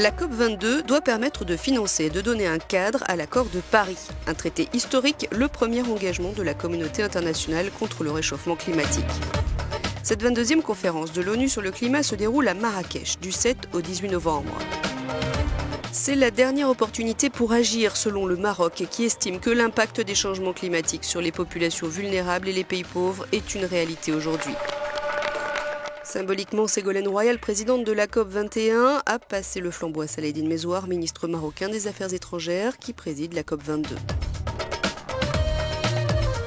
La COP22 doit permettre de financer et de donner un cadre à l'accord de Paris, un traité historique, le premier engagement de la communauté internationale contre le réchauffement climatique. Cette 22e conférence de l'ONU sur le climat se déroule à Marrakech du 7 au 18 novembre. C'est la dernière opportunité pour agir, selon le Maroc, qui estime que l'impact des changements climatiques sur les populations vulnérables et les pays pauvres est une réalité aujourd'hui. Symboliquement, Ségolène Royal, présidente de la COP21, a passé le flambeau à Saladine Mezouar, ministre marocain des Affaires étrangères, qui préside la COP22.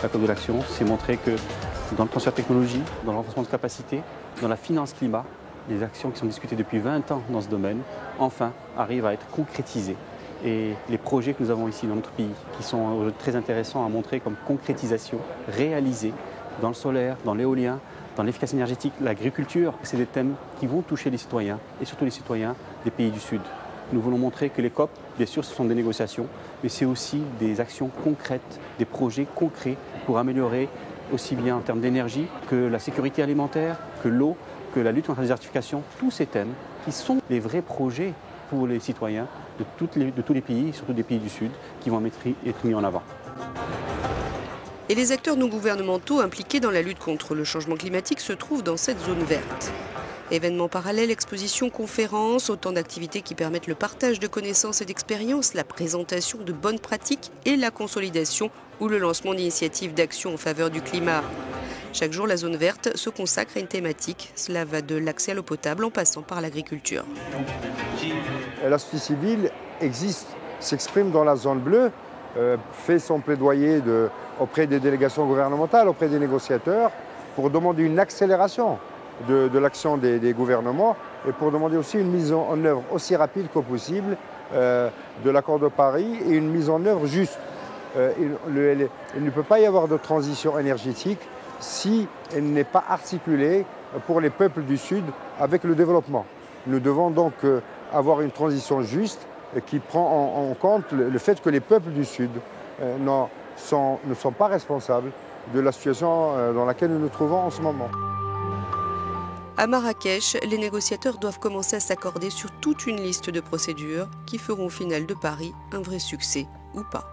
La COP de l'action, c'est montrer que dans le transfert de technologie, dans le renforcement de capacité, dans la finance climat, les actions qui sont discutées depuis 20 ans dans ce domaine, enfin, arrivent à être concrétisées. Et les projets que nous avons ici dans notre pays, qui sont très intéressants à montrer comme concrétisation, réalisée dans le solaire, dans l'éolien, dans l'efficacité énergétique, l'agriculture, c'est des thèmes qui vont toucher les citoyens, et surtout les citoyens des pays du Sud. Nous voulons montrer que les COP, bien sûr, ce sont des négociations, mais c'est aussi des actions concrètes, des projets concrets pour améliorer aussi bien en termes d'énergie que la sécurité alimentaire, que l'eau, que la lutte contre la désertification, tous ces thèmes qui sont les vrais projets pour les citoyens de tous les pays, surtout des pays du Sud, qui vont être mis en avant. Et les acteurs non gouvernementaux impliqués dans la lutte contre le changement climatique se trouvent dans cette zone verte. Événements parallèles, expositions, conférences, autant d'activités qui permettent le partage de connaissances et d'expériences, la présentation de bonnes pratiques et la consolidation ou le lancement d'initiatives d'action en faveur du climat. Chaque jour, la zone verte se consacre à une thématique. Cela va de l'accès à l'eau potable en passant par l'agriculture. La société civile existe, s'exprime dans la zone bleue, fait son plaidoyer auprès des délégations gouvernementales, auprès des négociateurs, pour demander une accélération de l'action des gouvernements et pour demander aussi une mise en œuvre aussi rapide que possible de l'accord de Paris et une mise en œuvre juste. Il ne peut pas y avoir de transition énergétique si elle n'est pas articulée pour les peuples du Sud avec le développement. Nous devons donc avoir une transition juste qui prend en compte le fait que les peuples du Sud ne sont pas responsables de la situation dans laquelle nous nous trouvons en ce moment. À Marrakech, les négociateurs doivent commencer à s'accorder sur toute une liste de procédures qui feront au final de Paris un vrai succès ou pas.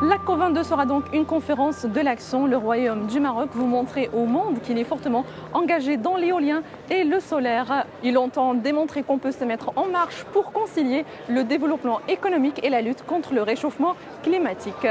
La COP22 sera donc une conférence de l'action. Le Royaume du Maroc vous montrer au monde qu'il est fortement engagé dans l'éolien et le solaire. Il entend démontrer qu'on peut se mettre en marche pour concilier le développement économique et la lutte contre le réchauffement climatique.